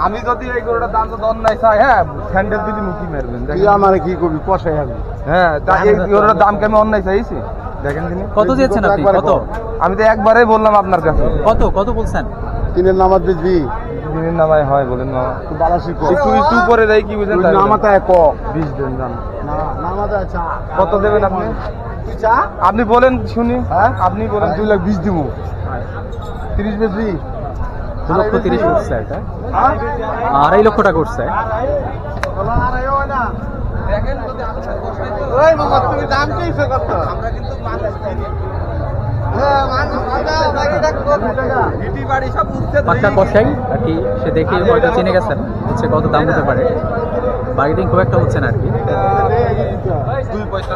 আমি যদি এই গরুটার দাম তো দর নাই চাই, হ্যাঁ স্যান্ডেল দিদি মুখি মারবেন আমার কি করবি পয়সাই আমি। হ্যাঁ তা এই গরুটার দাম কি আমি অন্যায় চাইছি? দেখেন তিনি কত দিয়েছেন আপনি? কত? আমি তো একবারেই বললাম আপনার কাছে। কত বলছেন? তিনের নামাজ বেচবি দিনের নামায় হয় বলেন মামা, বালাসি একটু একটু করে দেয় কি বুঝেন? নামাতায় ক 20 দেন দাম। না নামাতায় চা কত দেবেন আপনি? তুই চা আপনি বলেন শুনি। হ্যাঁ আপনি বলেন। 2,20,000 দিব। 30 বেচবি? 2,30,000 উঠছে এটা, 2.5 লক্ষ টাকা উঠছে। তুমি দাম চাইছো কত? আমরা কিন্তু পাক্কা কষাই আর কি, সে দেখে হয়তো চিনে গেছেন হচ্ছে কত দাম হতে পারে। বার্গেনিং খুব একটা হচ্ছে না আর কি। 2 পয়সা